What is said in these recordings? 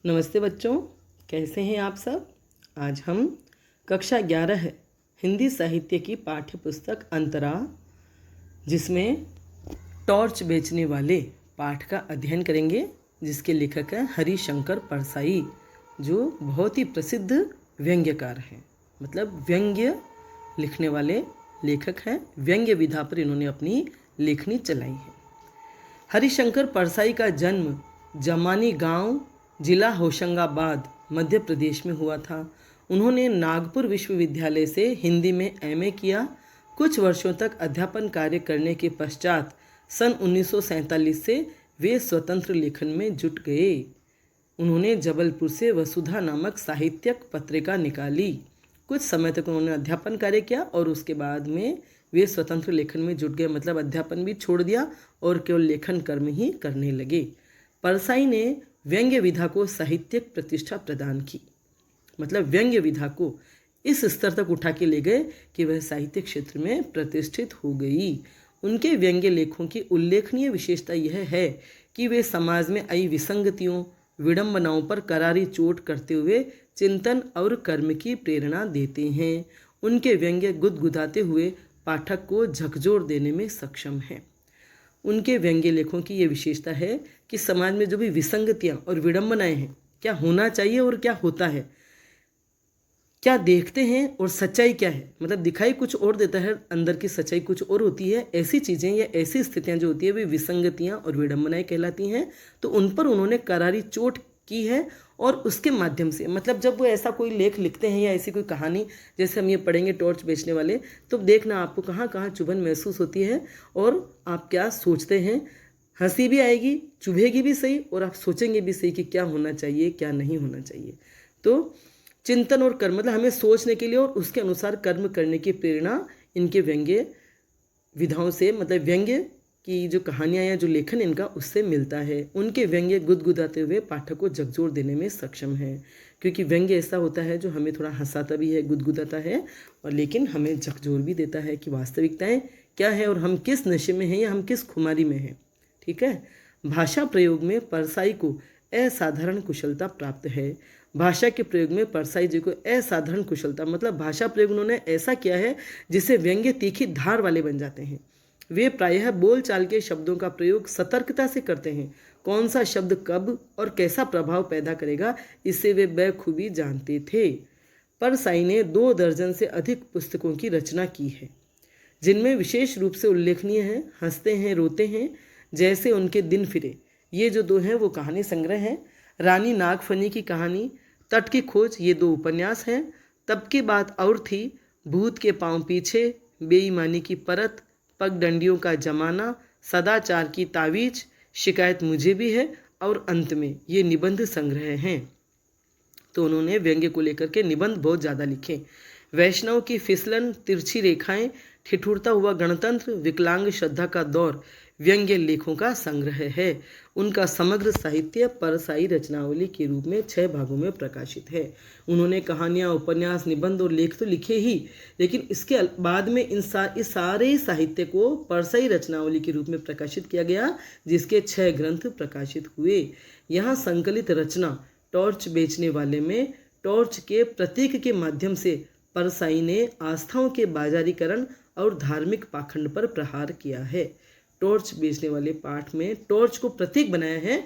नमस्ते बच्चों, कैसे हैं आप सब। आज हम कक्षा 11 हिंदी साहित्य की पाठ्य पुस्तक अंतरा, जिसमें टॉर्च बेचने वाले पाठ का अध्ययन करेंगे, जिसके लेखक हैं हरिशंकर परसाई, जो बहुत ही प्रसिद्ध व्यंग्यकार हैं। मतलब व्यंग्य लिखने वाले लेखक हैं। व्यंग्य विधा पर इन्होंने अपनी लेखनी चलाई है। हरिशंकर परसाई का जन्म जमानी गांव, जिला होशंगाबाद, मध्य प्रदेश में हुआ था। उन्होंने नागपुर विश्वविद्यालय से हिंदी में एमए किया। कुछ वर्षों तक अध्यापन कार्य करने के पश्चात सन 1947 से वे स्वतंत्र लेखन में जुट गए। उन्होंने जबलपुर से वसुधा नामक साहित्यिक पत्रिका निकाली। कुछ समय तक उन्होंने अध्यापन कार्य किया और उसके बाद में वे स्वतंत्र लेखन में जुट गए। मतलब अध्यापन भी छोड़ दिया और केवल लेखन कर्म ही करने लगे। परसाई ने व्यंग्य विधा को साहित्यिक प्रतिष्ठा प्रदान की। मतलब व्यंग्य विधा को इस स्तर तक उठा के ले गए कि वह साहित्यिक क्षेत्र में प्रतिष्ठित हो गई। उनके व्यंग्य लेखों की उल्लेखनीय विशेषता यह है कि वे समाज में आई विसंगतियों, विडंबनाओं पर करारी चोट करते हुए चिंतन और कर्म की प्रेरणा देते हैं। उनके व्यंग्य गुदगुदाते हुए पाठक को झकझोर देने में सक्षम हैं। उनके व्यंग्य लेखों की ये विशेषता है कि समाज में जो भी विसंगतियाँ और विडंबनाएं हैं, क्या होना चाहिए और क्या होता है, क्या देखते हैं और सच्चाई क्या है। मतलब दिखाई कुछ और देता है, अंदर की सच्चाई कुछ और होती है। ऐसी चीज़ें या ऐसी स्थितियाँ जो होती है वे विसंगतियाँ और विडंबनाएं कहलाती हैं। तो उन पर उन्होंने करारी चोट की है और उसके माध्यम से, मतलब जब वो ऐसा कोई लेख लिखते हैं या ऐसी कोई कहानी, जैसे हम ये पढ़ेंगे टॉर्च बेचने वाले, तो देखना आपको कहाँ कहाँ चुभन महसूस होती है और आप क्या सोचते हैं। हंसी भी आएगी, चुभेगी भी सही, और आप सोचेंगे भी सही कि क्या होना चाहिए क्या नहीं होना चाहिए। तो चिंतन और कर्म, मतलब हमें सोचने के लिए और उसके अनुसार कर्म करने की प्रेरणा इनके व्यंग्य विधाओं से, मतलब व्यंग्य की जो कहानियाँ या जो लेखन इनका, उससे मिलता है। उनके व्यंग्य गुदगुदाते हुए पाठक को झकझोर देने में सक्षम है। क्योंकि व्यंग्य ऐसा होता है जो हमें थोड़ा हंसाता भी है, गुदगुदाता है, और लेकिन हमें झकझोर भी देता है कि वास्तविकताएं क्या है और हम किस नशे में हैं या हम किस खुमारी में हैं। ठीक है। भाषा प्रयोग में परसाई को असाधारण कुशलता प्राप्त है। भाषा के प्रयोग में परसाई जी को असाधारण कुशलता, मतलब भाषा प्रयोग उन्होंने ऐसा किया है जिससे व्यंग्य तीखी धार वाले बन जाते हैं। वे प्रायः बोल चाल के शब्दों का प्रयोग सतर्कता से करते हैं। कौन सा शब्द कब और कैसा प्रभाव पैदा करेगा, इससे वे बखूबी जानते थे। परसाई ने 2 दर्जन से अधिक पुस्तकों की रचना की है, जिनमें विशेष रूप से उल्लेखनीय है हंसते हैं रोते हैं, जैसे उनके दिन फिरे। ये जो 2 हैं वो कहानी संग्रह हैं। रानी नागफनी की कहानी, तट की खोज, ये 2 उपन्यास हैं। तब की बात और थी, भूत के पांव पीछे, बेईमानी की परत, पगडंडियों का जमाना, सदाचार की तावीज, शिकायत मुझे भी है, और अंत में ये निबंध संग्रह हैं। तो उन्होंने व्यंग्य को लेकर के निबंध बहुत ज़्यादा लिखे। वैष्णव की फिसलन, तिरछी रेखाएं, ठिठुरता हुआ गणतंत्र, विकलांग श्रद्धा का दौर व्यंग्य लेखों का संग्रह है। उनका समग्र साहित्य परसाई रचनावली के रूप में 6 भागों में प्रकाशित है। उन्होंने कहानियाँ, उपन्यास, निबंध और लेख तो लिखे ही, लेकिन इसके बाद में इस सारे साहित्य को परसाई रचनावली के रूप में प्रकाशित किया गया, जिसके 6 ग्रंथ प्रकाशित हुए। यहाँ संकलित रचना टॉर्च बेचने वाले में टॉर्च के प्रतीक के माध्यम से परसाई ने आस्थाओं के बाजारीकरण और धार्मिक पाखंड पर प्रहार किया है। टॉर्च बेचने वाले पाठ में टॉर्च को प्रतीक बनाया है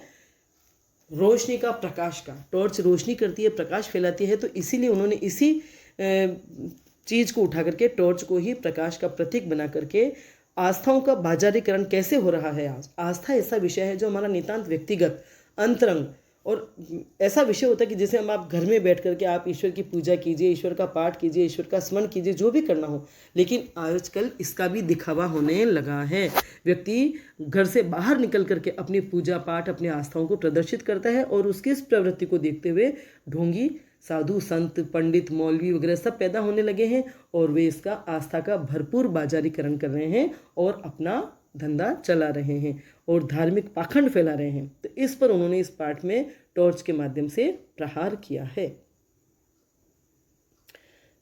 रोशनी का, प्रकाश का। टॉर्च रोशनी करती है, प्रकाश फैलाती है, तो इसीलिए उन्होंने इसी चीज़ को उठा करके टॉर्च को ही प्रकाश का प्रतीक बना करके आस्थाओं का बाजारीकरण कैसे हो रहा है। आज आस्था ऐसा विषय है जो हमारा नितांत व्यक्तिगत, अंतरंग और ऐसा विषय होता है कि जैसे हम आप घर में बैठ करके आप ईश्वर की पूजा कीजिए, ईश्वर का पाठ कीजिए, ईश्वर का स्मरण कीजिए, जो भी करना हो, लेकिन आजकल इसका भी दिखावा होने लगा है। व्यक्ति घर से बाहर निकल करके अपनी पूजा पाठ, अपनी आस्थाओं को प्रदर्शित करता है, और उसकी इस प्रवृत्ति को देखते हुए ढोंगी साधु, संत, पंडित, मौलवी वगैरह सब पैदा होने लगे हैं, और वे इसका आस्था का भरपूर बाजारीकरण कर रहे हैं और अपना धंधा चला रहे हैं और धार्मिक पाखंड फैला रहे हैं। तो इस पर उन्होंने इस पाठ में टॉर्च के माध्यम से प्रहार किया है।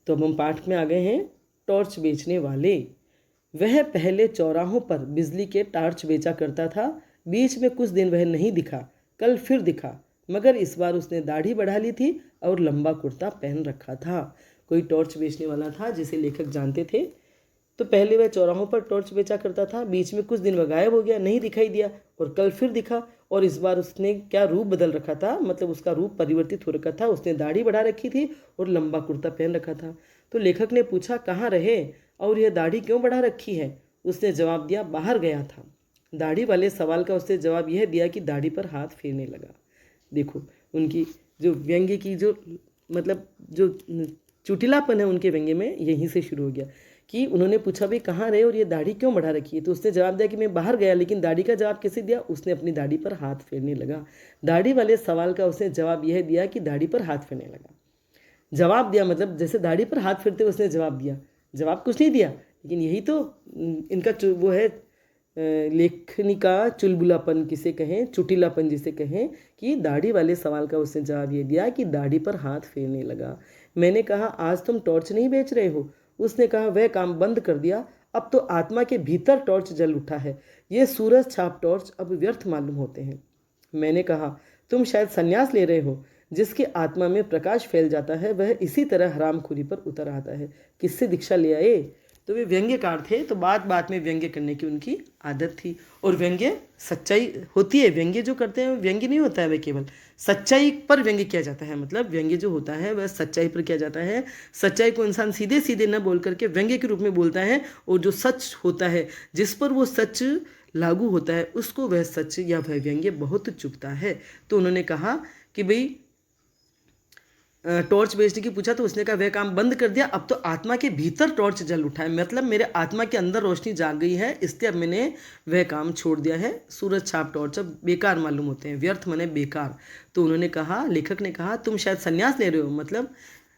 तो अब हम पाठ में आ गए हैं। टॉर्च बेचने वाले। वह पहले चौराहों पर बिजली के टार्च बेचा करता था। बीच में कुछ दिन वह नहीं दिखा, कल फिर दिखा। मगर इस बार उसने दाढ़ी बढ़ा ली थी और लंबा कुर्ता पहन रखा था। कोई टॉर्च बेचने वाला था जिसे लेखक जानते थे। तो पहले वह चौराहों पर टॉर्च बेचा करता था, बीच में कुछ दिन वह गायब हो गया, नहीं दिखाई दिया, और कल फिर दिखा। और इस बार उसने क्या रूप बदल रखा था, मतलब उसका रूप परिवर्तित हो रखा था। उसने दाढ़ी बढ़ा रखी थी और लंबा कुर्ता पहन रखा था। तो लेखक ने पूछा, कहाँ रहे और यह दाढ़ी क्यों बढ़ा रखी है? उसने जवाब दिया, बाहर गया था। दाढ़ी वाले सवाल का उसने जवाब यह दिया कि दाढ़ी पर हाथ फेरने लगा। देखो उनकी जो व्यंग्य की जो मतलब जो चुटिलापन है उनके व्यंग्य में यहीं से शुरू हो गया कि उन्होंने पूछा, भाई कहाँ रहे और ये दाढ़ी क्यों बढ़ा रखी है? तो उसने जवाब दिया कि मैं बाहर गया। लेकिन दाढ़ी का जवाब कैसे दिया? उसने अपनी दाढ़ी पर हाथ फेरने लगा। दाढ़ी वाले सवाल का उसने जवाब यह दिया कि दाढ़ी पर हाथ फेरने लगा। जवाब दिया मतलब जैसे दाढ़ी पर हाथ फेरते उसने जवाब दिया। जवाब कुछ नहीं दिया, लेकिन यही तो इनका वो है लेखनी का चुलबुलापन किसे कहें, चुटिलापन जिसे कहें, कि दाढ़ी वाले सवाल का उसने जवाब ये दिया कि दाढ़ी पर हाथ फेरने लगा। मैंने कहा, आज तुम टॉर्च नहीं बेच रहे हो? उसने कहा, वह काम बंद कर दिया, अब तो आत्मा के भीतर टॉर्च जल उठा है। ये सूरज छाप टॉर्च अब व्यर्थ मालूम होते हैं। मैंने कहा, तुम शायद संन्यास ले रहे हो। जिसकी आत्मा में प्रकाश फैल जाता है वह इसी तरह हरामखोरी पर उतर आता है। किससे दीक्षा ले आए? तो वे व्यंग्यकार थे, तो बात बात में व्यंग्य करने की उनकी आदत थी। और व्यंग्य सच्चाई होती है। व्यंग्य जो करते हैं व्यंग्य नहीं होता है, वह केवल सच्चाई पर व्यंग्य किया जाता है। मतलब व्यंग्य जो होता है वह सच्चाई पर किया जाता है। सच्चाई को इंसान सीधे सीधे न बोल करके व्यंग्य के रूप में बोलता है, और जो सच होता है जिस पर वो सच लागू होता है उसको वह सच या वह व्यंग्य बहुत चुभता है। तो उन्होंने कहा कि भाई टॉर्च बेचने की पूछा, तो उसने कहा वह काम बंद कर दिया, अब तो आत्मा के भीतर टॉर्च जल उठा है। मतलब मेरे आत्मा के अंदर रोशनी जाग गई है, इसलिए अब मैंने वह काम छोड़ दिया है। सूरज छाप टॉर्च अब बेकार मालूम होते हैं, व्यर्थ माने बेकार। तो उन्होंने कहा, लेखक ने कहा, तुम शायद संन्यास ले रहे हो। मतलब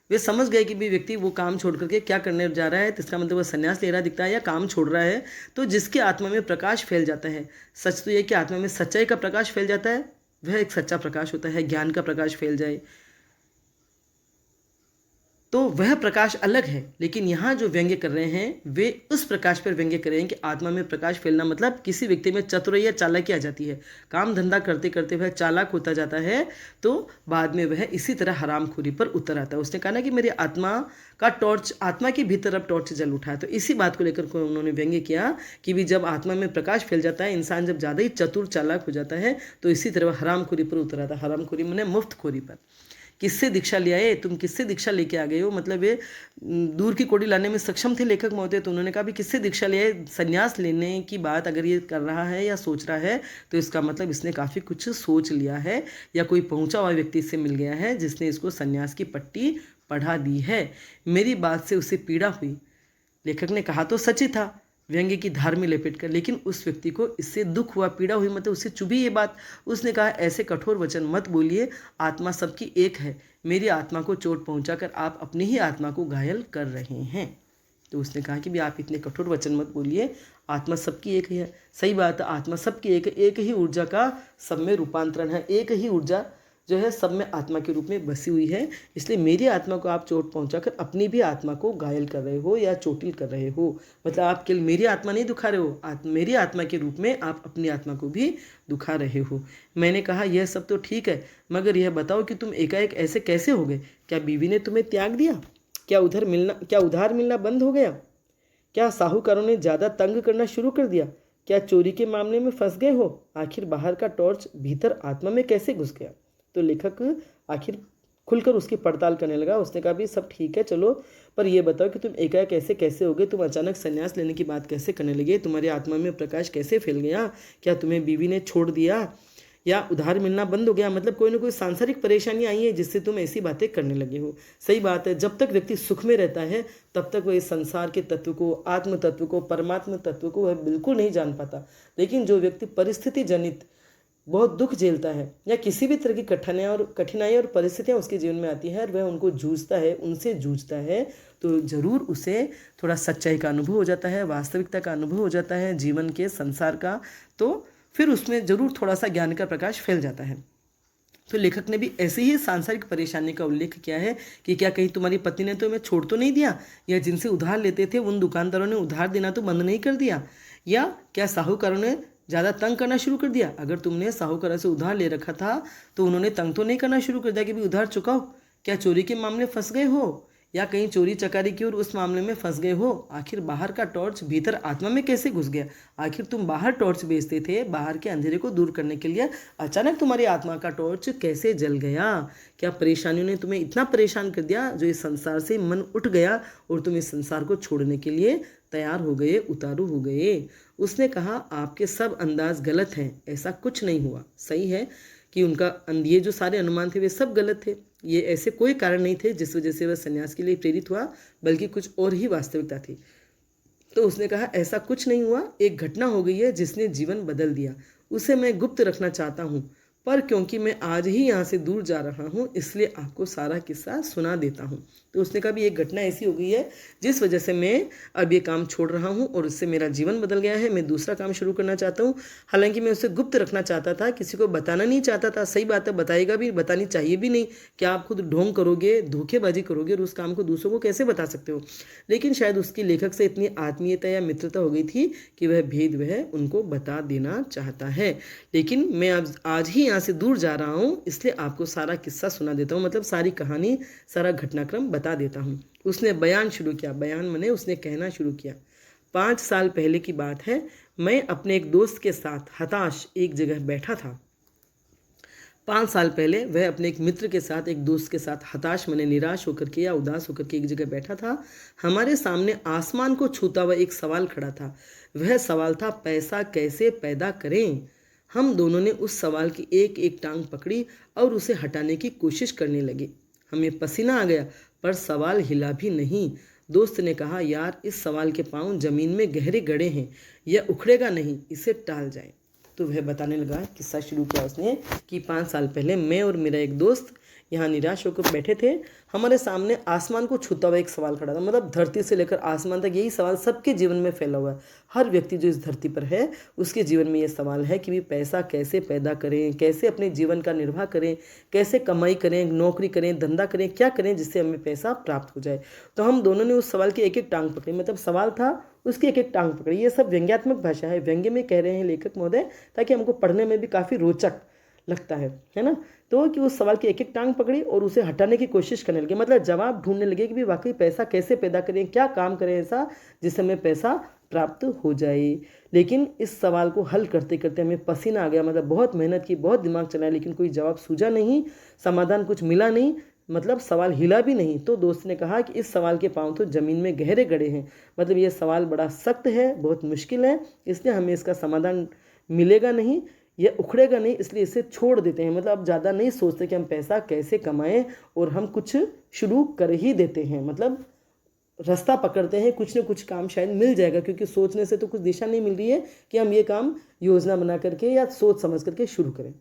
वे समझ गए कि भी व्यक्ति वो काम छोड़ करके क्या करने जा रहा है, तो इसका मतलब वह संन्यास ले रहा दिखता है या काम छोड़ रहा है। तो जिसके आत्मा में प्रकाश फैल जाता है, सच तो यह कि आत्मा में सच्चाई का प्रकाश फैल जाता है, वह एक सच्चा प्रकाश होता है। ज्ञान का प्रकाश फैल जाए तो वह प्रकाश अलग है। लेकिन यहाँ जो व्यंग्य कर रहे हैं वे उस प्रकाश पर व्यंग्य कर रहे हैं कि आत्मा में प्रकाश फैलना, मतलब किसी व्यक्ति में चतुराई या चालाकी आ जाती है, काम धंधा करते करते वह चालाक होता जाता है, तो बाद में वह इसी तरह हरामखोरी पर उतर आता है। उसने कहा ना कि मेरी आत्मा का टॉर्च, आत्मा के भीतर अब टॉर्च जल उठा है। तो इसी बात को लेकर उन्होंने व्यंग्य किया कि भी जब आत्मा में प्रकाश फैल जाता है, इंसान जब ज़्यादा ही चतुर चालाक हो जाता है, तो इसी तरह हरामखोरी पर उतर आता है। हरामखोरी माने मुफ्तखोरी पर। किससे दीक्षा ले आए? तुम किससे दीक्षा लेके आ गए हो? मतलब ये दूर की कोड़ी लाने में सक्षम थे लेखक महोदय। तो उन्होंने कहा भी किससे दीक्षा ले आए? संन्यास लेने की बात अगर ये कर रहा है या सोच रहा है तो इसका मतलब इसने काफ़ी कुछ सोच लिया है, या कोई पहुंचा हुआ व्यक्ति से मिल गया है जिसने इसको संन्यास की पट्टी पढ़ा दी है। मेरी बात से उसे पीड़ा हुई। लेखक ने कहा तो सच ही था व्यंग्य की धार में लपेट कर, लेकिन उस व्यक्ति को इससे दुख हुआ, पीड़ा हुई, मतलब उससे चुभी ये बात। उसने कहा, ऐसे कठोर वचन मत बोलिए, आत्मा सबकी एक है। मेरी आत्मा को चोट पहुंचाकर आप अपनी ही आत्मा को घायल कर रहे हैं। तो उसने कहा कि भी आप इतने कठोर वचन मत बोलिए, आत्मा सबकी एक ही है। सही बात है, आत्मा सबकी एक ही ऊर्जा का सब में रूपांतरण है। एक ही ऊर्जा जो है सब में आत्मा के रूप में बसी हुई है। इसलिए मेरी आत्मा को आप चोट पहुंचाकर अपनी भी आत्मा को घायल कर रहे हो या चोटिल कर रहे हो। मतलब आप केवल मेरी आत्मा नहीं दुखा रहे हो, मेरी आत्मा के रूप में आप अपनी आत्मा को भी दुखा रहे हो। मैंने कहा, यह सब तो ठीक है, मगर यह बताओ कि तुम एकाएक ऐसे कैसे हो गए? क्या बीवी ने तुम्हें त्याग दिया? क्या उधार मिलना बंद हो गया? क्या साहूकारों ने ज़्यादा तंग करना शुरू कर दिया? क्या चोरी के मामले में फंस गए हो? आखिर बाहर का टॉर्च भीतर आत्मा में कैसे घुस गया? तो लेखक आखिर खुलकर उसकी पड़ताल करने लगा। उसने कहा, भी सब ठीक है, चलो, पर यह बताओ कि तुम एकाएक ऐसे कैसे हो गए? तुम अचानक संन्यास लेने की बात कैसे करने लगे? तुम्हारी आत्मा में प्रकाश कैसे फैल गया? क्या तुम्हें बीवी ने छोड़ दिया या उधार मिलना बंद हो गया? मतलब कोई ना कोई सांसारिक परेशानी आई है जिससे तुम ऐसी बातें करने लगे हो। सही बात है, जब तक व्यक्ति सुख में रहता है तब तक वह इस संसार के तत्व को, आत्म तत्व को, परमात्मा तत्व को वह बिल्कुल नहीं जान पाता। लेकिन जो व्यक्ति परिस्थिति जनित बहुत दुख झेलता है या किसी भी तरह की कठिनाई और परिस्थितियां उसके जीवन में आती हैं और वह उनको जूझता है, उनसे जूझता है, तो ज़रूर उसे थोड़ा सच्चाई का अनुभव हो जाता है, वास्तविकता का अनुभव हो जाता है जीवन के, संसार का। तो फिर उसमें ज़रूर थोड़ा सा ज्ञान का प्रकाश फैल जाता है। तो लेखक ने भी ऐसे ही सांसारिक परेशानी का उल्लेख किया है कि क्या कहीं तुम्हारी पत्नी ने तुम्हें छोड़ तो नहीं दिया, या जिनसे उधार लेते थे उन दुकानदारों ने उधार देना तो बंद नहीं कर दिया, या क्या साहूकारों ने ज़्यादा तंग करना शुरू कर दिया। अगर तुमने साहूकार से उधार ले रखा था तो उन्होंने तंग तो नहीं करना शुरू कर दिया कि भी उधार चुकाओ। क्या चोरी के मामले फंस गए हो, या कहीं चोरी चकारी की और उस मामले में फंस गए हो? आखिर बाहर का टॉर्च भीतर आत्मा में कैसे घुस गया? आखिर तुम बाहर टॉर्च बेचते थे, बाहर के अंधेरे को दूर करने के लिए, अचानक तुम्हारी आत्मा का टॉर्च कैसे जल गया? क्या परेशानियों ने तुम्हें इतना परेशान कर दिया जो इस संसार से मन उठ गया और तुम इस संसार को छोड़ने के लिए तैयार हो गए, उतारू हो गए? उसने कहा, आपके सब अंदाज गलत हैं, ऐसा कुछ नहीं हुआ। सही है कि उनका ये जो सारे अनुमान थे वे सब गलत थे। ये ऐसे कोई कारण नहीं थे जिस वजह से वह संन्यास के लिए प्रेरित हुआ, बल्कि कुछ और ही वास्तविकता थी। तो उसने कहा, ऐसा कुछ नहीं हुआ, एक घटना हो गई है जिसने जीवन बदल दिया। उसे मैं गुप्त रखना चाहता हूँ, पर क्योंकि मैं आज ही यहाँ से दूर जा रहा हूँ इसलिए आपको सारा किस्सा सुना देता हूँ। तो उसने कहा भी एक घटना ऐसी हो गई है जिस वजह से मैं अब ये काम छोड़ रहा हूँ और उससे मेरा जीवन बदल गया है, मैं दूसरा काम शुरू करना चाहता हूँ। हालांकि मैं उसे गुप्त रखना चाहता था, किसी को बताना नहीं चाहता था। सही बात है, बताएगा भी, बतानी चाहिए भी नहीं। क्या आप खुद ढोंग करोगे, धोखेबाजी करोगे और उस काम को दूसरों को कैसे बता सकते हो? लेकिन शायद उसकी लेखक से इतनी आत्मीयता या मित्रता हो गई थी कि वह भेद वह उनको बता देना चाहता है। लेकिन मैं अब आज ही यहाँ से दूर जा रहा हूँ इसलिए आपको सारा किस्सा सुना देता हूँ, मतलब सारी कहानी, सारा घटनाक्रम बता देता हूँ। उसने बयान शुरू किया। बयान माने उसने कहना शुरू किया। 5 साल पहले की बात है। मैं अपने एक दोस्त के साथ हताश एक जगह बैठा था। 5 साल पहले वह अपने एक मित्र के साथ, एक दोस्त के साथ हताश माने निराश होकर के या उदास होकर के एक जगह बैठा था। हमारे सामने आसमान को छूता हुआ एक सवाल खड़ा था। वह सवाल था, पैसा कैसे पैदा करें? हम दोनों ने उस सवाल की एक एक टांग पकड़ी और उसे हटाने की कोशिश करने लगे। हमें पसीना आ गया, पर सवाल हिला भी नहीं। दोस्त ने कहा, यार इस सवाल के पांव जमीन में गहरे गड़े हैं, यह उखड़ेगा नहीं, इसे टाल जाए। तो वह बताने लगा, किस्सा शुरू किया उसने कि 5 साल पहले मैं और मेरा एक दोस्त यहाँ निराश होकर बैठे थे। हमारे सामने आसमान को छूता हुआ एक सवाल खड़ा था, मतलब धरती से लेकर आसमान तक यही सवाल सबके जीवन में फैला हुआ है। हर व्यक्ति जो इस धरती पर है उसके जीवन में ये सवाल है कि भी पैसा कैसे पैदा करें, कैसे अपने जीवन का निर्वाह करें, कैसे कमाई करें, नौकरी करें, धंधा करें, क्या करें जिससे हमें पैसा प्राप्त हो जाए। तो हम दोनों ने उस सवाल की एक एक टांग पकड़ी, मतलब सवाल था उसकी एक एक टांग पकड़ी। ये सब व्यंग्यात्मक भाषा है, व्यंग्य में कह रहे हैं लेखक महोदय, ताकि हमको पढ़ने में भी काफ़ी रोचक लगता है ना। तो कि उस सवाल की एक एक टांग पकड़ी और उसे हटाने की कोशिश करने लगे, मतलब जवाब ढूंढने लगे कि भी वाकई पैसा कैसे पैदा करें, क्या काम करें ऐसा जिससे हमें पैसा प्राप्त हो जाए। लेकिन इस सवाल को हल करते करते हमें पसीना आ गया, मतलब बहुत मेहनत की, बहुत दिमाग चलाया, लेकिन कोई जवाब सूझा नहीं, समाधान कुछ मिला नहीं, मतलब सवाल हिला भी नहीं। तो दोस्त ने कहा कि इस सवाल के पांव तो जमीन में गहरे गड़े हैं, मतलब ये सवाल बड़ा सख्त है, बहुत मुश्किल है, इसलिए हमें इसका समाधान मिलेगा नहीं, यह उखड़ेगा नहीं, इसलिए इसे छोड़ देते हैं। मतलब अब ज़्यादा नहीं सोचते कि हम पैसा कैसे कमाएं और हम कुछ शुरू कर ही देते हैं, मतलब रास्ता पकड़ते हैं, कुछ ना कुछ काम शायद मिल जाएगा, क्योंकि सोचने से तो कुछ दिशा नहीं मिल रही है कि हम ये काम योजना बना करके या सोच समझ करके शुरू करें।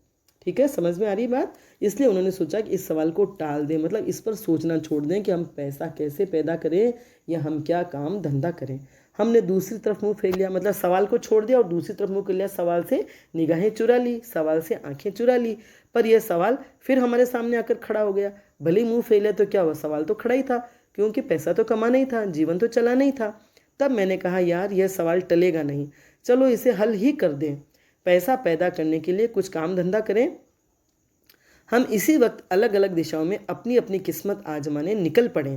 ठीक है, समझ में आ रही बात? इसलिए उन्होंने सोचा कि इस सवाल को टाल दें, मतलब इस पर सोचना छोड़ दें कि हम पैसा कैसे पैदा करें या हम क्या काम धंधा करें। हमने दूसरी तरफ मुंह फेर लिया, मतलब सवाल को छोड़ दिया और दूसरी तरफ मुंह कर लिया। सवाल से निगाहें चुरा ली, सवाल से आंखें चुरा ली, पर यह सवाल फिर हमारे सामने आकर खड़ा हो गया। भले ही मुंह फेर लिया तो क्या हुआ, सवाल तो खड़ा ही था, क्योंकि पैसा तो कमाना ही था, जीवन तो चलाना ही था। तब मैंने कहा, यार यह सवाल टलेगा नहीं, चलो इसे हल ही कर दें। पैसा पैदा करने के लिए कुछ काम धंधा करें। हम इसी वक्त अलग अलग दिशाओं में अपनी अपनी किस्मत आजमाने निकल पड़े।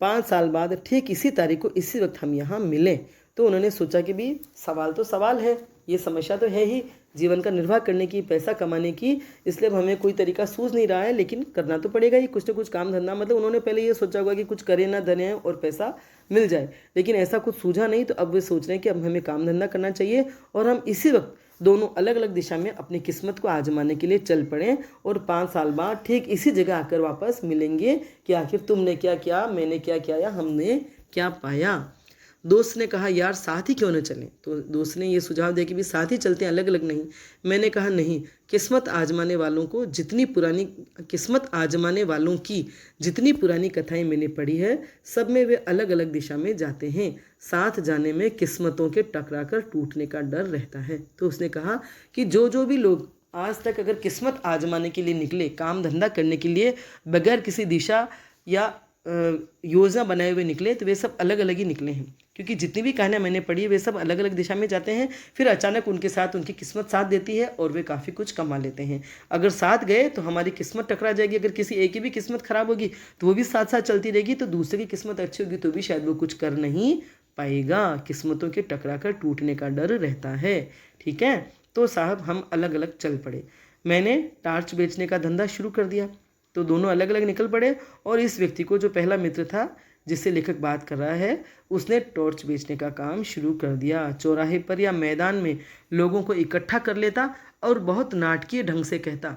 5 साल बाद ठीक इसी तारीख को इसी वक्त हम यहाँ मिले। तो उन्होंने सोचा कि भी सवाल तो सवाल है, ये समस्या तो है ही जीवन का निर्वाह करने की, पैसा कमाने की, इसलिए अब हमें कोई तरीका सूझ नहीं रहा है, लेकिन करना तो पड़ेगा ही कुछ ना कुछ काम धंधा। मतलब उन्होंने पहले ये सोचा होगा कि कुछ करें ना धने और पैसा मिल जाए, लेकिन ऐसा कुछ सूझा नहीं। तो अब वे सोच रहे हैं कि अब हमें काम धंधा करना चाहिए और हम इसी वक्त दोनों अलग अलग दिशा में अपनी किस्मत को आजमाने के लिए चल पड़े और 5 साल बाद ठीक इसी जगह आकर वापस मिलेंगे कि आखिर तुमने क्या किया, मैंने क्या किया या हमने क्या पाया। दोस्त ने कहा, यार साथ ही क्यों न चलें? तो दोस्त ने ये सुझाव दिया कि भी साथ ही चलते हैं, अलग अलग नहीं। मैंने कहा, नहीं, किस्मत आजमाने वालों की जितनी पुरानी कथाएं मैंने पढ़ी है, सब में वे अलग अलग दिशा में जाते हैं। साथ जाने में किस्मतों के टकराकर टूटने का डर रहता है। तो उसने कहा कि जो भी लोग आज तक अगर किस्मत आजमाने के लिए निकले, काम धंधा करने के लिए, बगैर किसी दिशा या योजना बनाए हुए निकले तो वे सब अलग अलग ही निकले हैं, क्योंकि जितनी भी कहानियाँ मैंने पढ़ी है वे सब अलग अलग दिशा में जाते हैं, फिर अचानक उनके साथ उनकी किस्मत साथ देती है और वे काफ़ी कुछ कमा लेते हैं। अगर साथ गए तो हमारी किस्मत टकरा जाएगी, अगर किसी एक की भी किस्मत खराब होगी तो वो भी साथ साथ चलती रहेगी, तो दूसरे की किस्मत अच्छी होगी तो भी शायद वो कुछ कर नहीं पाएगा। किस्मतों के टकरा कर टूटने का डर रहता है। ठीक है, तो साहब हम अलग अलग चल पड़े। मैंने टार्च बेचने का धंधा शुरू कर दिया, तो दोनों अलग अलग निकल पड़े। और इस व्यक्ति को, जो पहला मित्र था जिससे लेखक बात कर रहा है, उसने टॉर्च बेचने का काम शुरू कर दिया। चौराहे पर या मैदान में लोगों को इकट्ठा कर लेता और बहुत नाटकीय ढंग से कहता,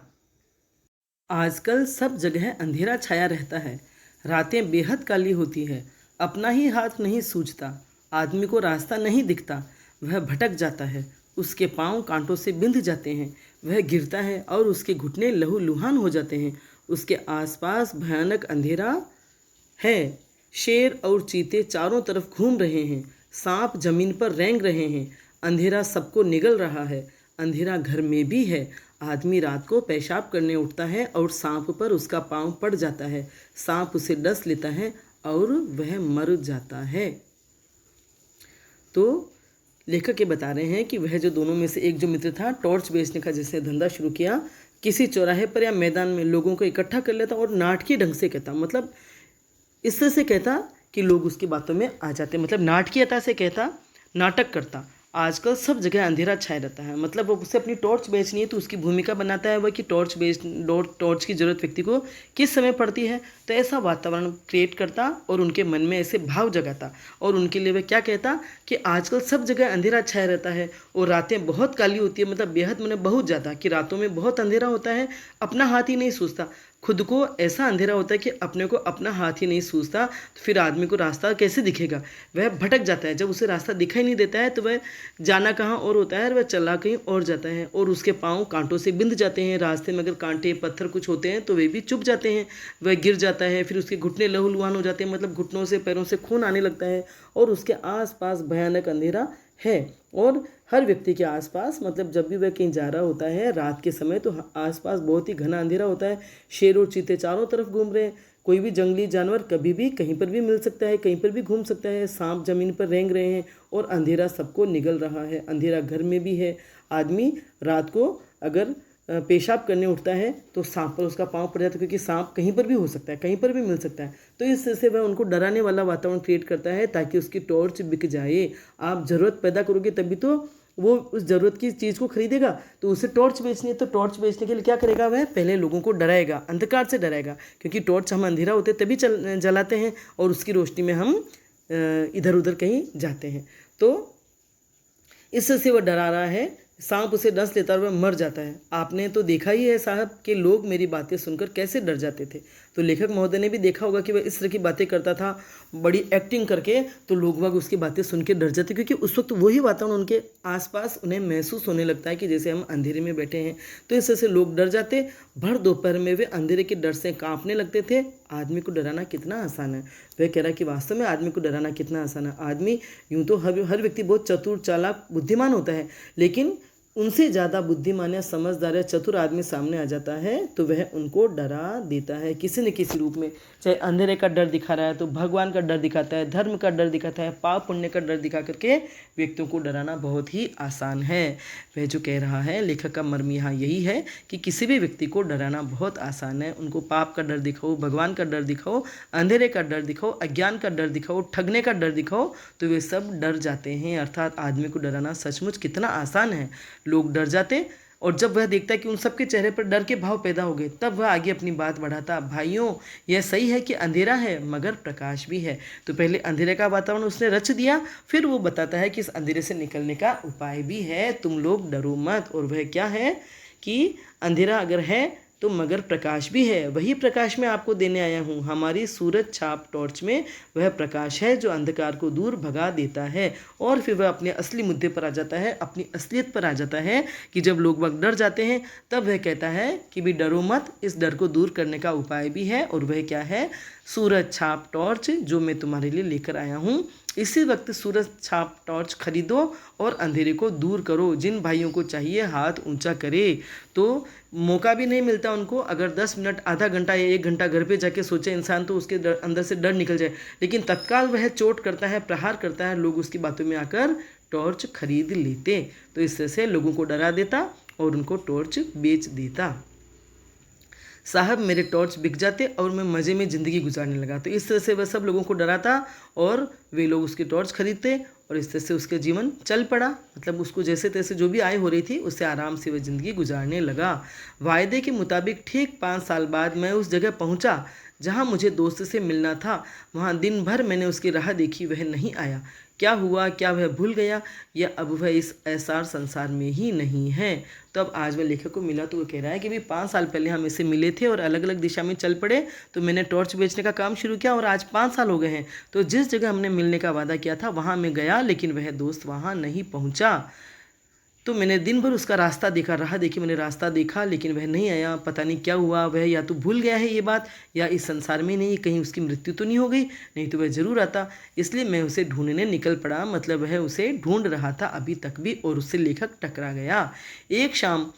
आजकल सब जगह अंधेरा छाया रहता है, रातें बेहद काली होती है, अपना ही हाथ नहीं सूझता, आदमी को रास्ता नहीं दिखता, वह भटक जाता है, उसके पांव कांटों से बिंध जाते हैं, वह गिरता है और उसके घुटने लहूलुहान हो जाते हैं, उसके आसपास भयानक अंधेरा है, शेर और चीते चारों तरफ घूम रहे हैं, सांप जमीन पर रेंग रहे हैं, अंधेरा सबको निगल रहा है, अंधेरा घर में भी है, आदमी रात को पेशाब करने उठता है और सांप पर उसका पांव पड़ जाता है, सांप उसे डस लेता है और वह मर जाता है। तो लेखक ये बता रहे हैं कि वह जो दोनों में से एक जो मित्र था, टॉर्च बेचने का जिसने धंधा शुरू किया, किसी चौराहे पर या मैदान में लोगों को इकट्ठा कर लेता और नाटकीय ढंग से कहता, मतलब इस तरह से कहता कि लोग उसकी बातों में आ जाते, मतलब नाटकीयता से कहता, नाटक करता। आजकल सब जगह अंधेरा छाया रहता है, मतलब वो उसे अपनी टॉर्च बेचनी है तो उसकी भूमिका बनाता है वह कि टॉर्च की ज़रूरत व्यक्ति को किस समय पड़ती है, तो ऐसा वातावरण क्रिएट करता और उनके मन में ऐसे भाव जगाता। और उनके लिए वह क्या कहता कि आजकल सब जगह अंधेरा छाया रहता है और रातें बहुत काली होती है, मतलब बेहद मैंने बहुत ज़्यादा, कि रातों में बहुत अंधेरा होता है, अपना हाथ ही नहीं सूझता, खुद को ऐसा अंधेरा होता है कि अपने को अपना हाथ ही नहीं सूझता, तो फिर आदमी को रास्ता कैसे दिखेगा, वह भटक जाता है। जब उसे रास्ता दिखाई नहीं देता है तो वह जाना कहाँ और होता है, वह चला कहीं और जाता है और उसके पाँव कांटों से बिंध जाते हैं। रास्ते में अगर कांटे पत्थर कुछ होते हैं तो वे भी चुभ जाते हैं, वह गिर जाता है, फिर उसके घुटने लहूलुहान हो जाते हैं, मतलब घुटनों से पैरों से खून आने लगता है और उसके आसपास भयानक अंधेरा है। और हर व्यक्ति के आसपास, मतलब जब भी वह कहीं जा रहा होता है रात के समय, तो आसपास बहुत ही घना अंधेरा होता है, शेर और चीते चारों तरफ घूम रहे हैं, कोई भी जंगली जानवर कभी भी कहीं पर भी मिल सकता है, कहीं पर भी घूम सकता है, सांप जमीन पर रेंग रहे हैं और अंधेरा सबको निगल रहा है, अंधेरा घर में भी है। आदमी रात को अगर पेशाब करने उठता है तो सांप पर उसका पाँव पड़ जाता है, क्योंकि सांप कहीं पर भी हो सकता है, कहीं पर भी मिल सकता है। तो इस तरह से वह उनको डराने वाला वातावरण क्रिएट करता है ताकि उसकी टॉर्च बिक जाए। आप ज़रूरत पैदा करोगे तभी तो वो उस ज़रूरत की चीज़ को खरीदेगा, तो उसे टॉर्च बेचनी है, तो टॉर्च बेचने के लिए क्या करेगा, वह पहले लोगों को डराएगा, अंधकार से डराएगा, क्योंकि टॉर्च हम अंधेरा होते तभी जलाते हैं और उसकी रोशनी में हम इधर उधर कहीं जाते हैं। तो इस तरह से वह डरा रहा है, सांप उसे डस लेता और वह मर जाता है। आपने तो देखा ही है साहब कि लोग मेरी बातें सुनकर कैसे डर जाते थे। तो लेखक महोदय ने भी देखा होगा कि वह इस तरह की बातें करता था, बड़ी एक्टिंग करके, तो लोग बाग उसकी बातें सुन के डर जाते, क्योंकि उस वक्त वही वातावरण उनके आसपास उन्हें महसूस होने लगता है कि जैसे हम अंधेरे में बैठे हैं। तो इस तरह से लोग डर जाते। भर दोपहर में वे अंधेरे के डर से काँपने लगते थे। आदमी को डराना कितना आसान है। वह कह रहा है कि वास्तव में आदमी को डराना कितना आसान है। आदमी यूँ तो हर व्यक्ति बहुत चतुर, चालाक, बुद्धिमान होता है, लेकिन उनसे ज़्यादा बुद्धिमान या समझदार या चतुर आदमी सामने आ जाता है तो वह उनको डरा देता है किसी न किसी रूप में। चाहे अंधेरे का डर दिखा रहा है तो भगवान का डर दिखाता है, धर्म का डर दिखाता है, पाप पुण्य का डर दिखा करके व्यक्तियों को डराना बहुत ही आसान है। वह जो कह रहा है, लेखक का मर्म यहाँ यही है कि किसी भी व्यक्ति को डराना बहुत आसान है। उनको पाप का डर दिखाओ, भगवान का डर दिखाओ, अंधेरे का डर दिखाओ, अज्ञान का डर दिखाओ, ठगने का डर दिखाओ, तो वे सब डर जाते हैं। अर्थात आदमी को डराना सचमुच कितना आसान है। लोग डर जाते और जब वह देखता है कि उन सबके चेहरे पर डर के भाव पैदा हो गए, तब वह आगे अपनी बात बढ़ाता। भाइयों, यह सही है कि अंधेरा है मगर प्रकाश भी है। तो पहले अंधेरे का वातावरण उसने रच दिया, फिर वो बताता है कि इस अंधेरे से निकलने का उपाय भी है, तुम लोग डरो मत। और वह क्या है कि अंधेरा अगर है तो मगर प्रकाश भी है, वही प्रकाश मैं आपको देने आया हूँ। हमारी सूरज छाप टॉर्च में वह प्रकाश है जो अंधकार को दूर भगा देता है। और फिर वह अपने असली मुद्दे पर आ जाता है, अपनी असलियत पर आ जाता है कि जब लोग वक्त डर जाते हैं तब वह कहता है कि भी डरो मत, इस डर को दूर करने का उपाय भी है। और वह क्या है, सूरज छाप टॉर्च जो मैं तुम्हारे लिए लेकर आया हूँ। इसी वक्त सूरज छाप टॉर्च खरीदो और अंधेरे को दूर करो। जिन भाइयों को चाहिए हाथ ऊंचा करे। तो मौका भी नहीं मिलता उनको। अगर 10 मिनट, आधा घंटा या 1 घंटा घर पे जाके सोचे इंसान तो उसके अंदर से डर निकल जाए, लेकिन तत्काल वह चोट करता है, प्रहार करता है, लोग उसकी बातों में आकर टॉर्च खरीद लेते। तो इस तरह से लोगों को डरा देता और उनको टॉर्च बेच देता। साहब मेरे टॉर्च बिक जाते और मैं मज़े में ज़िंदगी गुजारने लगा। तो इस तरह से वह सब लोगों को डराता और वे लोग उसकी टॉर्च खरीदते और इस तरह से उसका जीवन चल पड़ा। मतलब उसको जैसे तैसे जो भी आय हो रही थी उससे आराम से वह ज़िंदगी गुजारने लगा। वायदे के मुताबिक ठीक 5 साल बाद मैं उस जगह पहुंचा जहां मुझे दोस्त से मिलना था। वहां दिन भर मैंने उसकी राह देखी, वह नहीं आया। क्या हुआ? क्या वह भूल गया या अब वह इस ऐसार संसार में ही नहीं है? तो अब आज वह लेखक को मिला तो वो कह रहा है कि भाई 5 साल पहले हम इससे मिले थे और अलग अलग दिशा में चल पड़े, तो मैंने टॉर्च बेचने का काम शुरू किया और आज 5 साल हो गए हैं। तो जिस जगह हमने मिलने का वादा किया था वहाँ मैं गया, लेकिन वह दोस्त वहाँ नहीं पहुँचा। तो मैंने दिन भर उसका रास्ता देखा, राह देखी, मैंने रास्ता देखा, लेकिन वह नहीं आया। पता नहीं क्या हुआ, वह या तो भूल गया है ये बात या इस संसार में नहीं, कहीं उसकी मृत्यु तो नहीं हो गई, नहीं तो वह ज़रूर आता। इसलिए मैं उसे ढूंढने निकल पड़ा। मतलब वह उसे ढूंढ रहा था अभी तक भी और उससे लेखक टकरा गया। एक शाम,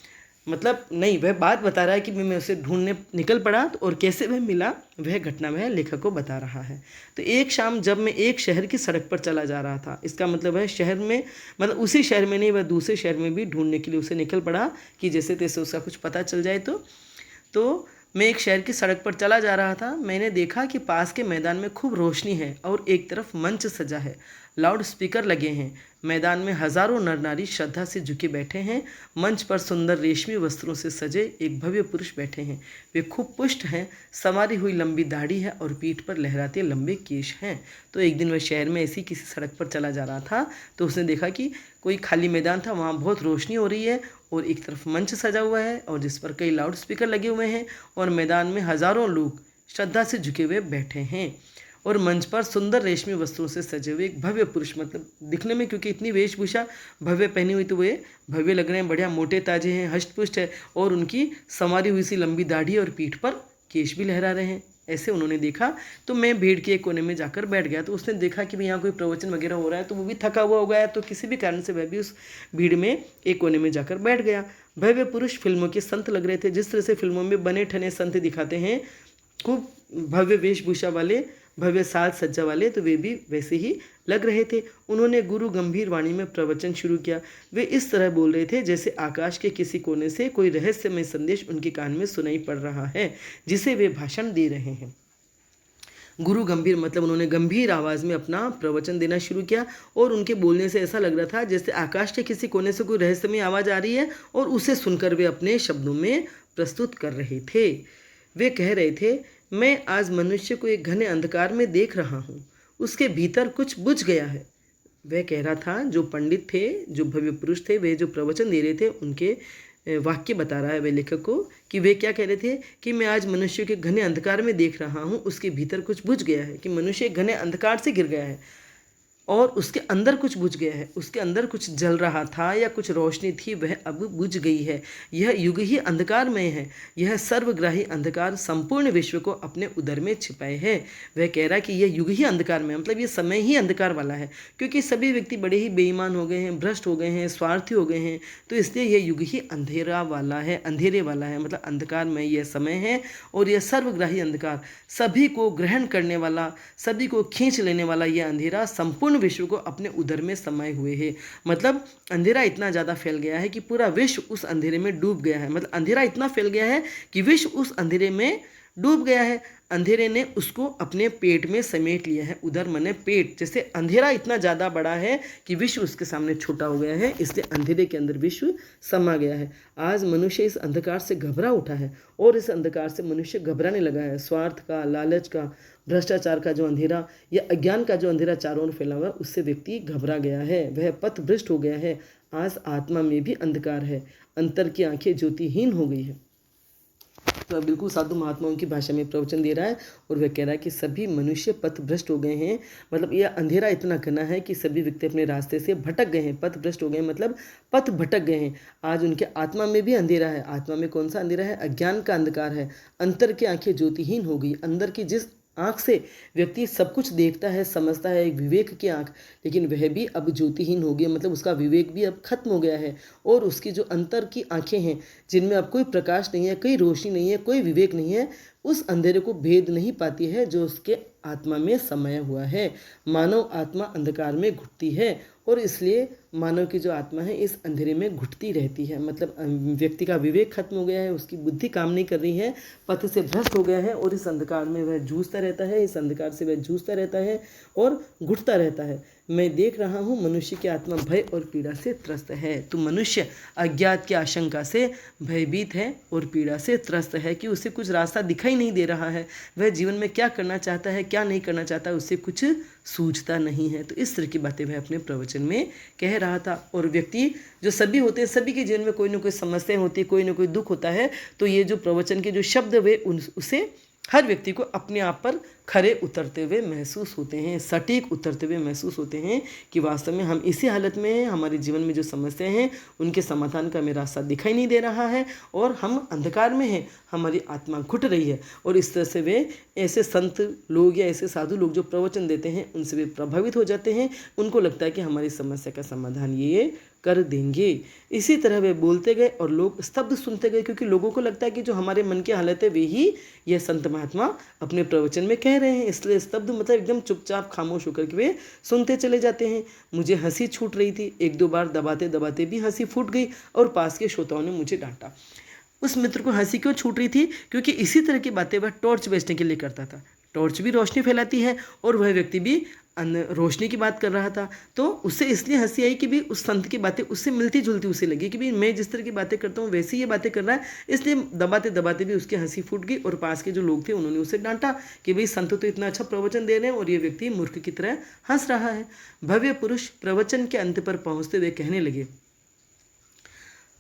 मतलब नहीं, वह बात बता रहा है कि मैं उसे ढूंढने निकल पड़ा और कैसे वह मिला, वह घटना वह लेखक को बता रहा है। तो एक शाम जब मैं एक शहर की सड़क पर चला जा रहा था, इसका मतलब है शहर में, मतलब उसी शहर में नहीं, वह दूसरे शहर में भी ढूंढने के लिए उसे निकल पड़ा कि जैसे तैसे उसका कुछ पता चल जाए। तो मैं एक शहर की सड़क पर चला जा रहा था। मैंने देखा कि पास के मैदान में खूब रोशनी है और एक तरफ मंच सजा है, लाउड स्पीकर लगे हैं। मैदान में हजारों नर नारी श्रद्धा से झुके बैठे हैं। मंच पर सुंदर रेशमी वस्त्रों से सजे एक भव्य पुरुष बैठे हैं। वे खूब पुष्ट हैं, संवारी हुई लंबी दाढ़ी है और पीठ पर लहराते लंबे केश हैं। तो एक दिन वह शहर में ऐसी किसी सड़क पर चला जा रहा था तो उसने देखा कि कोई खाली मैदान था, वहाँ बहुत रोशनी हो रही है और एक तरफ मंच सजा हुआ है और जिस पर कई लाउड स्पीकर लगे हुए हैं और मैदान में हजारों लोग श्रद्धा से झुके हुए बैठे हैं और मंच पर सुंदर रेशमी वस्त्रों से सजे हुए एक भव्य पुरुष, मतलब दिखने में क्योंकि इतनी वेशभूषा भव्य पहनी हुई तो वे भव्य लग रहे हैं, बढ़िया मोटे ताजे हैं, हष्टपुष्ट है और उनकी संवारी हुई सी लंबी दाढ़ी और पीठ पर केश भी लहरा रहे हैं। ऐसे उन्होंने देखा तो मैं भीड़ के एक कोने में जाकर बैठ गया। तो उसने देखा कि भाई यहाँ कोई प्रवचन वगैरह हो रहा है, तो वो भी थका हुआ हो गया, तो किसी भी कारण से वह भी उस भीड़ में एक कोने में जाकर बैठ गया। भव्य पुरुष फिल्मों के संत लग रहे थे। जिस तरह से फिल्मों में बने ठने संत दिखाते हैं, खूब भव्य वेशभूषा वाले, भव्य साज सज्जा वाले, तो वे भी वैसे ही लग रहे थे। उन्होंने गुरु गंभीर वाणी में प्रवचन शुरू किया। वे इस तरह बोल रहे थे जैसे आकाश के किसी कोने से कोई रहस्यमय संदेश उनके कान में सुनाई पड़ रहा है, जिसे वे भाषण दे रहे हैं। गुरु गंभीर मतलब उन्होंने गंभीर आवाज़ में अपना प्रवचन देना शुरू किया और उनके बोलने से ऐसा लग रहा था जैसे आकाश के किसी कोने से कोई रहस्यमय आवाज़ आ रही है और उसे सुनकर वे अपने शब्दों में प्रस्तुत कर रहे थे। वे कह रहे थे, मैं आज मनुष्य को एक घने अंधकार में देख रहा हूँ, उसके भीतर कुछ बुझ गया है। वह कह रहा था, जो पंडित थे, जो भव्य पुरुष थे, वे जो प्रवचन दे रहे थे, उनके वाक्य बता रहा है वे लेखक को कि वे क्या कह रहे थे कि मैं आज मनुष्य के घने अंधकार में देख रहा हूँ, उसके भीतर कुछ बुझ गया है। कि मनुष्य एक घने अंधकार से गिर गया है और उसके अंदर कुछ बुझ गया है, उसके अंदर कुछ जल रहा था या कुछ रोशनी थी, वह अब बुझ गई है। यह युग ही अंधकार में है, यह सर्वग्राही अंधकार संपूर्ण विश्व को अपने उदर में छिपाए है। वह कह रहा है कि यह युग ही अंधकार में है, मतलब ये समय ही अंधकार वाला है, क्योंकि सभी व्यक्ति बड़े ही बेईमान हो गए हैं, भ्रष्ट हो गए हैं, स्वार्थी हो गए हैं। तो इसलिए यह युग ही अंधेरा वाला है, अंधेरे वाला है, मतलब अंधकार में यह समय है। और यह सर्वग्राही अंधकार, सभी को ग्रहण करने वाला, सभी को खींच लेने वाला यह अंधेरा संपूर्ण विश्व को अपने उदर में समाये हुए है। मतलब अंधेरा इतना ज़्यादा फैल गया है कि पूरा विश्व उस अंधेरे में डूब गया है। मतलब अंधेरा इतना फैल गया है कि विश्व उस अंधेरे में डूब गया है। अंधेरे ने उसको अपने पेट में समेट लिया है। उधर मने पेट, जैसे अंधेरा इतना ज़्यादा बड़ा है कि विश्व उसके सामने छोटा हो गया है, इसलिए अंधेरे के अंदर विश्व समा गया है। आज मनुष्य इस अंधकार से घबरा उठा है और इस अंधकार से मनुष्य घबराने लगा है। स्वार्थ का, लालच का, भ्रष्टाचार का जो अंधेरा या अज्ञान का जो अंधेरा चारों ओर फैला हुआ, उससे व्यक्ति घबरा गया है, वह पथ भ्रष्ट हो गया है। आज आत्मा में भी अंधकार है, अंतर की आंखें ज्योतिहीन हो गई है। तो बिल्कुल साधु महात्माओं की भाषा में प्रवचन दे रहा है और वह कह रहा है कि सभी मनुष्य पथ भ्रष्ट हो गए हैं। मतलब यह अंधेरा इतना घना है कि सभी व्यक्ति अपने रास्ते से भटक गए हैं, पथ भ्रष्ट हो गए हैं, मतलब पथ भटक गए हैं। आज उनके आत्मा में भी अंधेरा है। आत्मा में कौन सा अंधेरा है? अज्ञान का अंधकार है। अंतर की आंखें ज्योतिहीन हो गई। अंदर की जिस आँख से व्यक्ति सब कुछ देखता है, समझता है, एक विवेक की आँख, लेकिन वह भी अब ज्योतिहीन हो गया, मतलब उसका विवेक भी अब खत्म हो गया है। और उसकी जो अंतर की आँखें हैं, जिनमें अब कोई प्रकाश नहीं है, कोई रोशनी नहीं है, कोई विवेक नहीं है, उस अंधेरे को भेद नहीं पाती है जो उसके आत्मा में समाया हुआ है। मानव आत्मा अंधकार में घुटती है और इसलिए मानव की जो आत्मा है इस अंधेरे में घुटती रहती है। मतलब व्यक्ति का विवेक खत्म हो गया है, उसकी बुद्धि काम नहीं कर रही है, पथ से भ्रष्ट हो गया है और इस अंधकार में वह जूझता रहता है, इस अंधकार से वह जूझता रहता है और घुटता रहता है। मैं देख रहा हूँ मनुष्य की आत्मा भय और पीड़ा से त्रस्त है। तो मनुष्य अज्ञात की आशंका से भयभीत है और पीड़ा से त्रस्त है कि उसे कुछ रास्ता दिखाई नहीं दे रहा है। वह जीवन में क्या करना चाहता है, क्या नहीं करना चाहता, उससे कुछ सूझता नहीं है। तो इस तरह की बातें वह अपने प्रवचन में कह रहा था। और व्यक्ति जो सभी होते हैं, सभी के जीवन में कोई ना कोई समस्या होती है, कोई ना कोई दुख होता है। तो ये जो प्रवचन के जो शब्द वे उसे हर व्यक्ति को अपने आप पर खरे उतरते हुए महसूस होते हैं, सटीक उतरते हुए महसूस होते हैं कि वास्तव में हम इसी हालत में हैं, हमारे जीवन में जो समस्याएं हैं उनके समाधान का हमें रास्ता दिखाई नहीं दे रहा है और हम अंधकार में हैं, हमारी आत्मा घुट रही है। और इस तरह से वे ऐसे संत लोग या ऐसे साधु लोग जो प्रवचन देते हैं उनसे वे प्रभावित हो जाते हैं। उनको लगता है कि हमारी समस्या का समाधान ये कर देंगे। इसी तरह वे बोलते गए और लोग स्तब्ध सुनते गए, क्योंकि लोगों को लगता है कि जो हमारे मन की हालत है वे ही यह संत महात्मा अपने प्रवचन में कह रहे हैं। इसलिए स्तब्ध मतलब एकदम चुपचाप खामोश होकर के वे सुनते चले जाते हैं। मुझे हंसी छूट रही थी, एक दो बार दबाते दबाते भी हंसी फूट गई और पास के श्रोताओं ने मुझे डांटा। उस मित्र को हंसी क्यों छूट रही थी? क्योंकि इसी तरह की बातें वह टॉर्च बेचने के लिए करता था। टॉर्च भी रोशनी फैलाती है और वह व्यक्ति भी रोशनी की बात कर रहा था। तो उससे इसलिए हंसी आई कि भी उस संत की बातें उससे मिलती जुलती उसे लगी कि भी मैं जिस तरह की बातें करता हूँ वैसे ये बातें कर रहा है। इसलिए दबाते दबाते भी उसकी हंसी फूट गई और पास के जो लोग थे उन्होंने उसे डांटा कि भाई संत तो इतना अच्छा प्रवचन दे रहे हैं और ये व्यक्ति मूर्ख की तरह हंस रहा है। भव्य पुरुष प्रवचन के अंत पर पहुँचते हुए कहने लगे,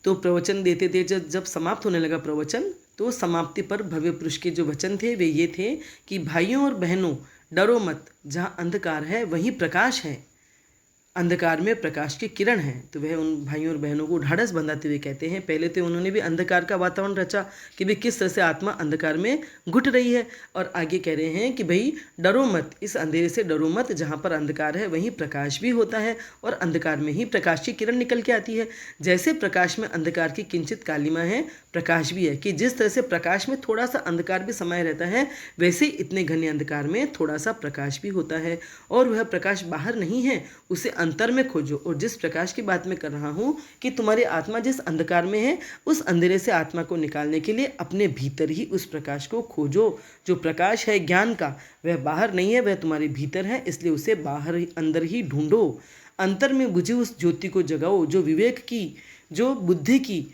तो प्रवचन देते थे, जब समाप्त होने लगा प्रवचन तो समाप्ति पर भव्य पुरुष के जो वचन थे वे ये थे कि भाइयों और बहनों, डरो मत, जहाँ अंधकार है वहीं प्रकाश है, अंधकार में प्रकाश की किरण है। तो वह उन भाइयों और बहनों को ढाढ़स बंधाते हुए कहते हैं। पहले तो उन्होंने भी अंधकार का वातावरण रचा कि भाई किस तरह से आत्मा अंधकार में घुट रही है, और आगे कह रहे हैं कि भाई डरो मत, इस अंधेरे से डरो मत, जहाँ पर अंधकार है वहीं प्रकाश भी होता है और अंधकार में ही प्रकाश की किरण निकल के आती है। जैसे प्रकाश में अंधकार की किंचित कालिमा है, प्रकाश भी है, कि जिस तरह से प्रकाश में थोड़ा सा अंधकार भी समाये रहता है वैसे इतने घने अंधकार में थोड़ा सा प्रकाश भी होता है। और वह प्रकाश बाहर नहीं है, उसे अंतर में खोजो। और जिस प्रकाश की बात मैं कर रहा हूँ कि तुम्हारी आत्मा जिस अंधकार में है उस अंधेरे से आत्मा को निकालने के लिए अपने भीतर ही उस प्रकाश को खोजो। जो प्रकाश है ज्ञान का वह बाहर नहीं है, वह तुम्हारे भीतर है, इसलिए उसे बाहर ही अंदर ही ढूंढो। अंतर में बुझी उस ज्योति को जगाओ, जो विवेक की, जो बुद्धि की,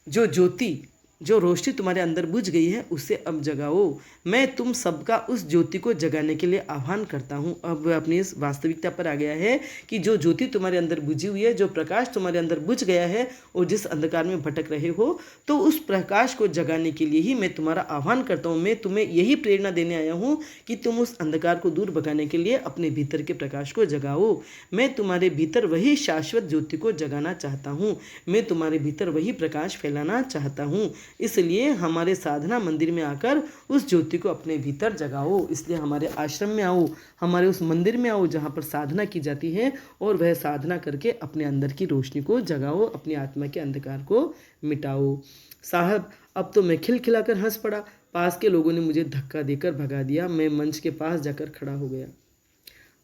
जो ज्योति, जो रोशनी तुम्हारे अंदर बुझ गई है उसे अब जगाओ। मैं तुम सबका उस ज्योति को जगाने के लिए आह्वान करता हूँ। अब अपनी इस वास्तविकता पर आ गया है कि जो ज्योति तुम्हारे अंदर बुझी हुई है, जो प्रकाश तुम्हारे अंदर बुझ गया है और जिस अंधकार में भटक रहे हो, तो उस प्रकाश को जगाने के लिए ही मैं तुम्हारा आह्वान करता हूँ। मैं तुम्हें यही प्रेरणा देने आया हूँ कि तुम उस अंधकार को दूर भगाने के लिए अपने भीतर के प्रकाश को जगाओ। मैं तुम्हारे भीतर वही शाश्वत ज्योति को जगाना चाहता हूँ, मैं तुम्हारे भीतर वही प्रकाश फैलाना चाहता हूँ। इसलिए हमारे साधना मंदिर में आकर उस ज्योति को अपने भीतर जगाओ। इसलिए हमारे आश्रम में आओ, हमारे उस मंदिर में आओ जहाँ पर साधना की जाती है, और वह साधना करके अपने अंदर की रोशनी को जगाओ, अपनी आत्मा के अंधकार को मिटाओ। साहब, अब तो मैं खिलखिलाकर हंस पड़ा। पास के लोगों ने मुझे धक्का देकर भगा दिया। मैं मंच के पास जाकर खड़ा हो गया।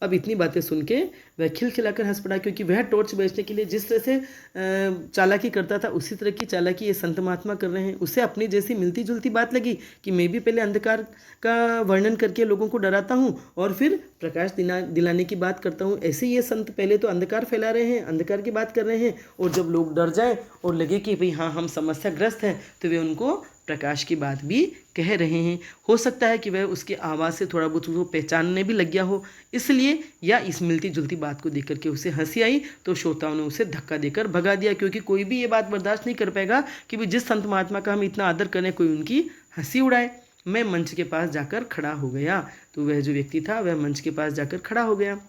अब इतनी बातें सुन के वह खिलखिलाकर हंस पड़ा, क्योंकि वह टॉर्च बेचने के लिए जिस तरह से चालाकी करता था उसी तरह की चालाकी ये संत महात्मा कर रहे हैं। उसे अपनी जैसी मिलती जुलती बात लगी कि मैं भी पहले अंधकार का वर्णन करके लोगों को डराता हूँ और फिर प्रकाश दिलाने की बात करता हूँ। ऐसे ये संत पहले तो अंधकार फैला रहे हैं, अंधकार की बात कर रहे हैं, और जब लोग डर जाए और लगे कि भाई हाँ हम समस्याग्रस्त हैं, तो वे उनको प्रकाश की बात भी कह रहे हैं। हो सकता है कि वह उसकी आवाज़ से थोड़ा बहुत उसको पहचानने भी लग गया हो, इसलिए या इस मिलती जुलती बात को देख करके उसे हंसी आई, तो श्रोताओं ने उसे धक्का देकर भगा दिया। क्योंकि कोई भी ये बात बर्दाश्त नहीं कर पाएगा कि भी जिस संत महात्मा का हम इतना आदर करें कोई उनकी हंसी उड़ाए। मैं मंच के पास जाकर खड़ा हो गया। तो वह जो व्यक्ति था वह मंच के पास जाकर खड़ा हो गया।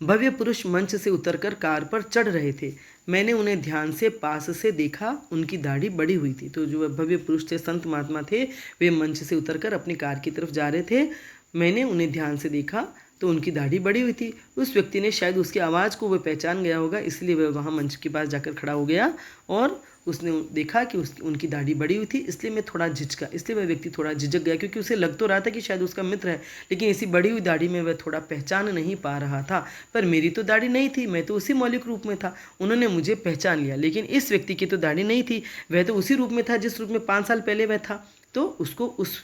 भव्य पुरुष मंच से उतरकर कार पर चढ़ रहे थे। मैंने उन्हें ध्यान से पास से देखा। उनकी दाढ़ी बड़ी हुई थी। तो जो भव्य पुरुष थे, संत महात्मा थे, वे मंच से उतरकर अपनी कार की तरफ जा रहे थे। मैंने उन्हें ध्यान से देखा तो उनकी दाढ़ी बड़ी हुई थी। उस व्यक्ति ने शायद उसकी आवाज़ को वह पहचान गया होगा, इसलिए वह वहाँ मंच के पास जाकर खड़ा हो गया और उसने देखा कि उनकी दाढ़ी बड़ी हुई थी। इसलिए मैं थोड़ा झिझका, इसलिए वह व्यक्ति थोड़ा झिझक गया, क्योंकि उसे लग तो रहा था कि शायद उसका मित्र है, लेकिन इसी बड़ी हुई दाढ़ी में वह थोड़ा पहचान नहीं पा रहा था। पर मेरी तो दाढ़ी नहीं थी, मैं तो उसी मौलिक रूप में था। उन्होंने मुझे पहचान लिया, लेकिन इस व्यक्ति की तो दाढ़ी नहीं थी। वह तो उसी रूप में था जिस रूप में 5 साल पहले वह था। तो उसको उस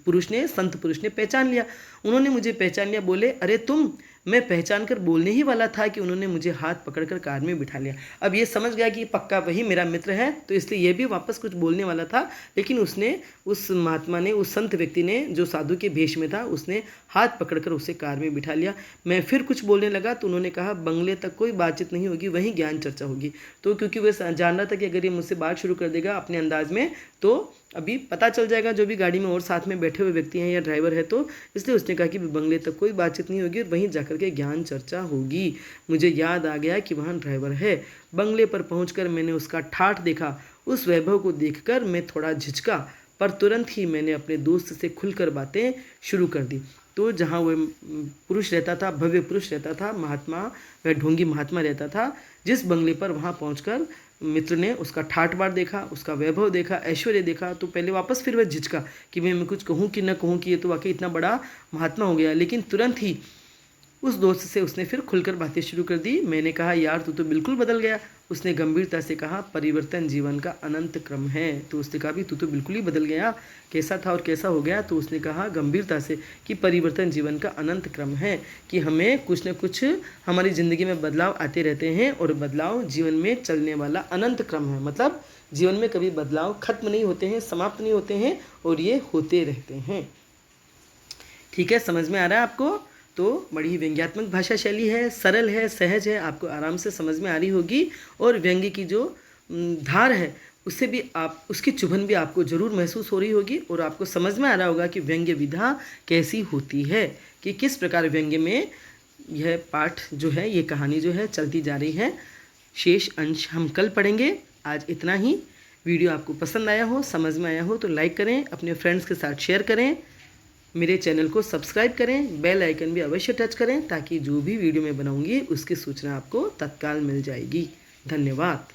पुरुष ने, संत पुरुष ने पहचान लिया। उन्होंने मुझे पहचान लिया, बोले, अरे तुम। मैं पहचान कर बोलने ही वाला था कि उन्होंने मुझे हाथ पकड़कर कार में बिठा लिया। अब ये समझ गया कि पक्का वही मेरा मित्र है, तो इसलिए ये भी वापस कुछ बोलने वाला था, लेकिन उसने, उस महात्मा ने, उस संत व्यक्ति ने जो साधु के भेष में था, उसने हाथ पकड़कर उसे कार में बिठा लिया। मैं फिर कुछ बोलने लगा तो उन्होंने कहा, बंगले तक कोई बातचीत नहीं होगी, वहीं ज्ञान चर्चा होगी। तो क्योंकि वह जान रहा था कि अगर ये मुझसे बात शुरू कर देगा अपने अंदाज में तो अभी पता चल जाएगा जो भी गाड़ी में और साथ में बैठे हुए व्यक्ति हैं या ड्राइवर है, तो इसलिए उसने कहा कि बंगले तक कोई बातचीत नहीं होगी और वहीं जाकर के ज्ञान चर्चा होगी। मुझे याद आ गया कि वहाँ ड्राइवर है। बंगले पर पहुंचकर मैंने उसका ठाठ देखा। उस वैभव को देखकर मैं थोड़ा झिझका, पर तुरंत ही मैंने अपने दोस्त से खुलकर बातें शुरू कर दी। तो जहाँ वह पुरुष रहता था, भव्य पुरुष रहता था, महात्मा, वह ढोंगी महात्मा रहता था, जिस बंगले पर, वहाँ पहुँचकर मित्र ने उसका ठाठ बाढ़ देखा, उसका वैभव देखा, ऐश्वर्य देखा। तो पहले वापस फिर वह झिझका कि मैं कुछ कहूँ कि न कहूँ कि ये तो वाकई इतना बड़ा महात्मा हो गया, लेकिन तुरंत ही उस दोस्त से उसने फिर खुलकर बातें शुरू कर दी। मैंने कहा, यार तू तो बिल्कुल बदल गया। उसने गंभीरता से कहा, परिवर्तन जीवन का अनंत क्रम है। तो उसने कहा, भी तू तो बिल्कुल ही बदल गया, कैसा था और कैसा हो गया। तो उसने कहा गंभीरता से कि परिवर्तन जीवन का अनंत क्रम है, कि हमें कुछ न कुछ हमारी ज़िंदगी में बदलाव आते रहते हैं और बदलाव जीवन में चलने वाला अनंत क्रम है। मतलब जीवन में कभी बदलाव खत्म नहीं होते हैं, समाप्त नहीं होते हैं, और ये होते रहते हैं। ठीक है, समझ में आ रहा है आपको? तो बड़ी ही व्यंग्यात्मक भाषा शैली है, सरल है, सहज है, आपको आराम से समझ में आ रही होगी। और व्यंग्य की जो धार है उससे भी आप, उसकी चुभन भी आपको ज़रूर महसूस हो रही होगी, और आपको समझ में आ रहा होगा कि व्यंग्य विधा कैसी होती है, कि किस प्रकार व्यंग्य में यह पाठ जो है, ये कहानी जो है चलती जा रही है। शेष अंश हम कल पढ़ेंगे। आज इतना ही। वीडियो आपको पसंद आया हो, समझ में आया हो तो लाइक करें, अपने फ्रेंड्स के साथ शेयर करें, मेरे चैनल को सब्सक्राइब करें, बेल आइकन भी अवश्य टच करें, ताकि जो भी वीडियो मैं बनाऊंगी उसकी सूचना आपको तत्काल मिल जाएगी। धन्यवाद।